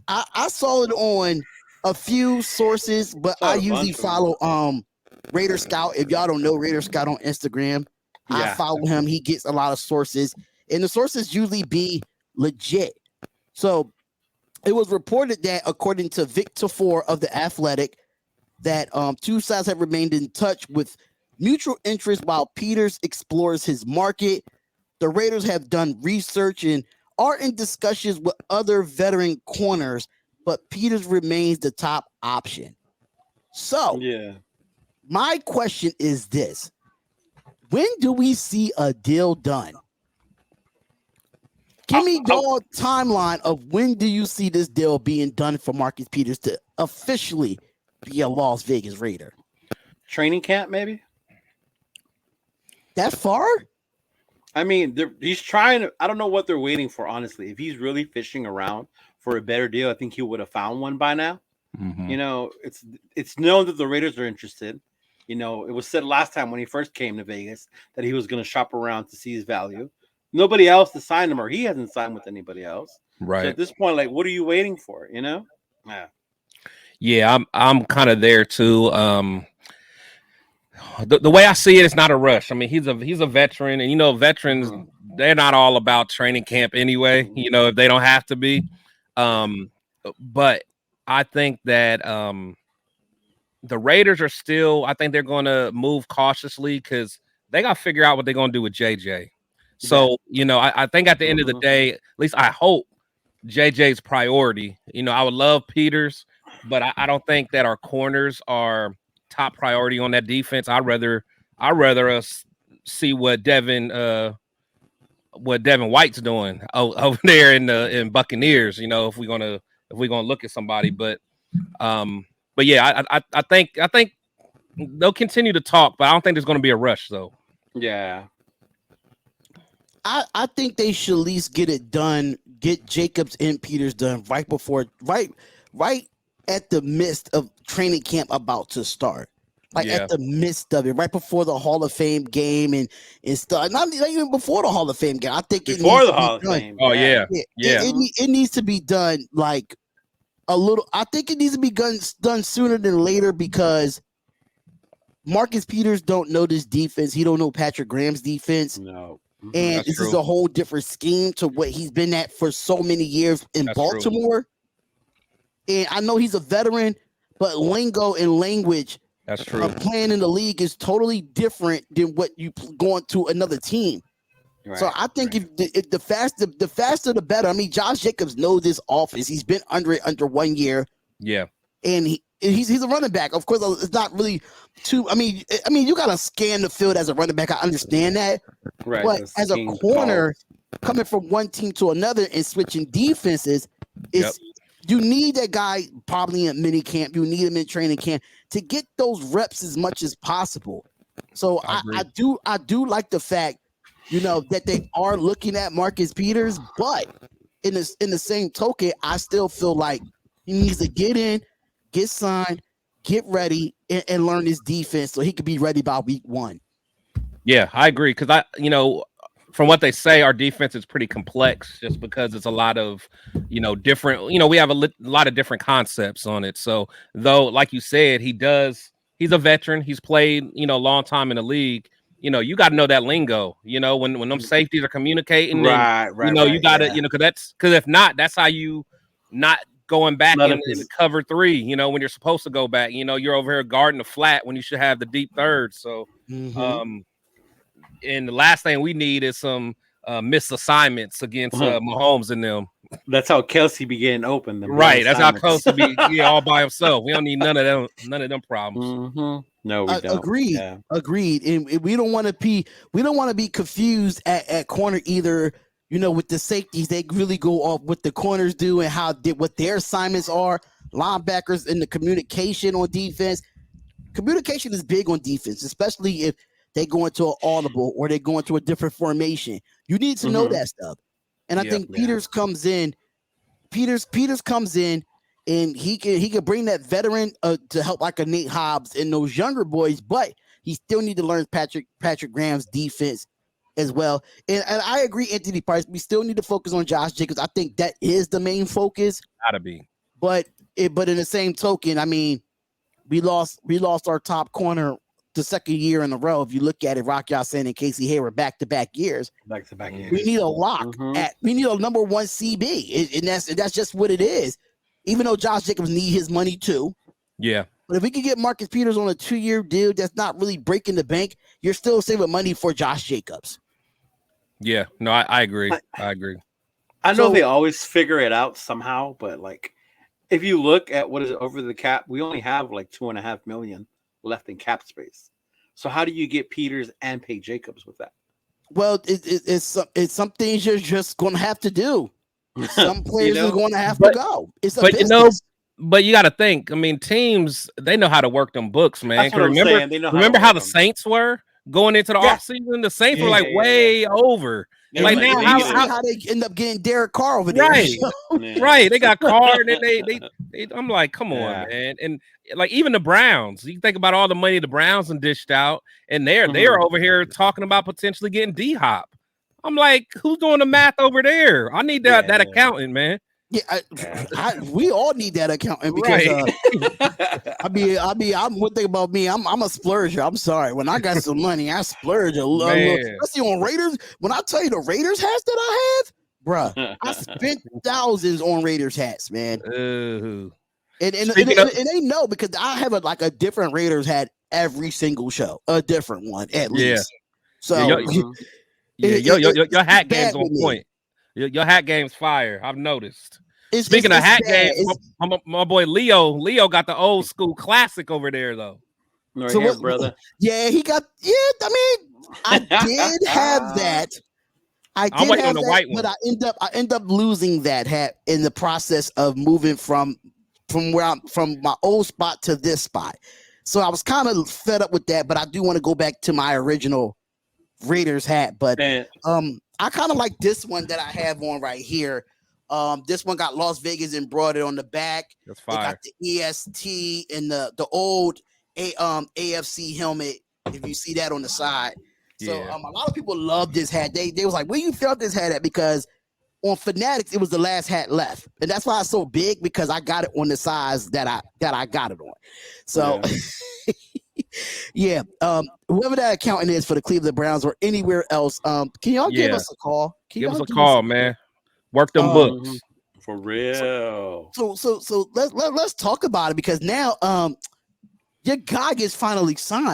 I saw it on a few sources, but I Saw a usually bunch of them. follow Raider Scout. If y'all don't know Raider Scout on Instagram, I Yeah. follow him. He gets a lot of sources, and the sources usually be legit. So it was reported that according to Victor 4 of the Athletic, that two sides have remained in touch with mutual interest while Peters explores his market. The Raiders have done research and are in discussions with other veteran corners, but Peters remains the top option. So, Yeah. my question is this: when do we see a deal done? Give me the timeline of when do you see this deal being done for Marcus Peters to officially be a Las Vegas Raider? Training camp, maybe. That far? I mean, he's trying to. I don't know what they're waiting for, honestly. If he's really fishing around for a better deal, I think he would have found one by now. Mm-hmm. You know, it's known that the Raiders are interested. You know, it was said last time when he first came to Vegas that he was going to shop around to see his value. Nobody else has signed him, or he hasn't signed with anybody else. Right. So at this point, like, what are you waiting for? You know? Yeah. Yeah, I'm kind of there too. The way I see it, it's not a rush. I mean, he's a veteran, and you know, veterans they're not all about training camp anyway. You know, if they don't have to be. But I think that the Raiders are still. I think they're going to move cautiously because they got to figure out what they're going to do with JJ. So you know, I think at the end of the day, at least I hope JJ's priority. You know, I would love Peters, but I don't think that our corners are top priority on that defense. I'd rather us see what Devin White's doing over there in Buccaneers. You know, if we're gonna look at somebody, but yeah, I think they'll continue to talk, but I don't think there's gonna be a rush though. Yeah. I think they should at least get it done, get Jacobs and Peters done right at the midst of training camp about to start. Like at the midst of it, right before the Hall of Fame game and stuff. Not even before the Hall of Fame game. I think before the Hall of Fame. Oh yeah. It needs to be done like a little. I think it needs to be done sooner than later because Marcus Peters don't know this defense. He don't know Patrick Graham's defense. No. And this is a whole different scheme to what he's been at for so many years in Baltimore. True. And I know he's a veteran, but lingo and language of playing in the league is totally different than what you going to another team. Right, so I think if the faster the better. I mean, Josh Jacobs knows this offense. He's been under it under 1 year. Yeah. And he's a running back. Of course, it's not really too. I mean, you gotta scan the field as a running back. I understand that, right? But as a corner, coming from one team to another and switching defenses, you need that guy probably in mini camp. You need him in training camp to get those reps as much as possible. So I do like the fact, you know, that they are looking at Marcus Peters, but in the same token, I still feel like he needs to get in, get signed, get ready, and learn his defense so he could be ready by week 1. Yeah, I agree. Because from what they say, our defense is pretty complex just because it's a lot of, different, we have a lot of different concepts on it. So though, like you said, he's a veteran. He's played, a long time in the league. You got to know that lingo, when them safeties are communicating, you got to, because if not, that's how you not going back in cover 3, when you're supposed to go back, you're over here guarding the flat when you should have the deep third. So, and the last thing we need is some missed assignments against Mahomes and them. That's how Kelsey be getting open. Right. That's how Kelsey be all by himself. We don't need none of them problems. No, we don't. Agreed. And we don't want to be confused at corner either. With the safeties, they really go off what the corners do and what their assignments are. Linebackers and the communication on defense. Communication is big on defense, especially if they go into an audible or they go into a different formation. You need to know that stuff. And I think Peters comes in. Peters comes in, and he can bring that veteran to help like a Nate Hobbs and those younger boys, but he still need to learn Patrick Graham's defense as well. And I agree, Anthony Price. We still need to focus on Josh Jacobs. I think that is the main focus. Gotta be. but in the same token, I mean, we lost our top corner the second year in a row. If you look at it, Rock Ya-Sin and Casey Hayward back-to-back years. Back-to-back years. We need a lock. We need a number one CB, and that's just what it is. Even though Josh Jacobs need his money too. Yeah. But if we can get Marcus Peters on a 2-year deal that's not really breaking the bank, you're still saving money for Josh Jacobs. Yeah. No, I agree. I agree. I know they always figure it out somehow, but like if you look at what is over the cap, we only have like $2.5 million left in cap space. So how do you get Peters and pay Jacobs with that? Well, it's some things you're just going to have to do. Some players are going to have to go. It's a business. But you got to think. I mean, teams, they know how to work them books, man. That's what I'm saying. They know remember how the Saints were going into the offseason? The Saints were like way over. Like now, how they end up getting Derek Carr over there? Right, right. They got Carr, and they. I'm like, come on, man. And like even the Browns, you think about all the money the Browns and dished out, and they're over here talking about potentially getting D-Hop. I'm like, who's doing the math over there? I need that accountant, man. Yeah, we all need that accountant because I'm one thing about me. I'm a splurger. I'm sorry. When I got some money, I splurge a little, especially on Raiders. When I tell you the Raiders hats that I have, bruh, I spent thousands on Raiders hats, man. And they know because I have a different Raiders hat every single show, a different one at least. So your hat game's on point. Your hat game's fire. I've noticed. Speaking of hat games, my boy Leo got the old school classic over there though. Right so here, brother. Yeah, he got. Yeah, I mean, I did have that. I'm waiting on the white one, but I end up losing that hat in the process of moving from my old spot to this spot. So I was kind of fed up with that, but I do want to go back to my original Raiders hat. But I kind of like this one that I have on right here. This one got Las Vegas embroidered on the back. That's fire. They got the EST and the old AFC helmet. If you see that on the side. So a lot of people love this hat. They was like, where you felt this hat at? Because on Fanatics, it was the last hat left. And that's why it's so big, because I got it on the size that I got it on. So whoever that accountant is for the Cleveland Browns or anywhere else, can y'all give us a call? Give us a call, man. Work them books. For real. So let's talk about it, because now your guy gets finally signed.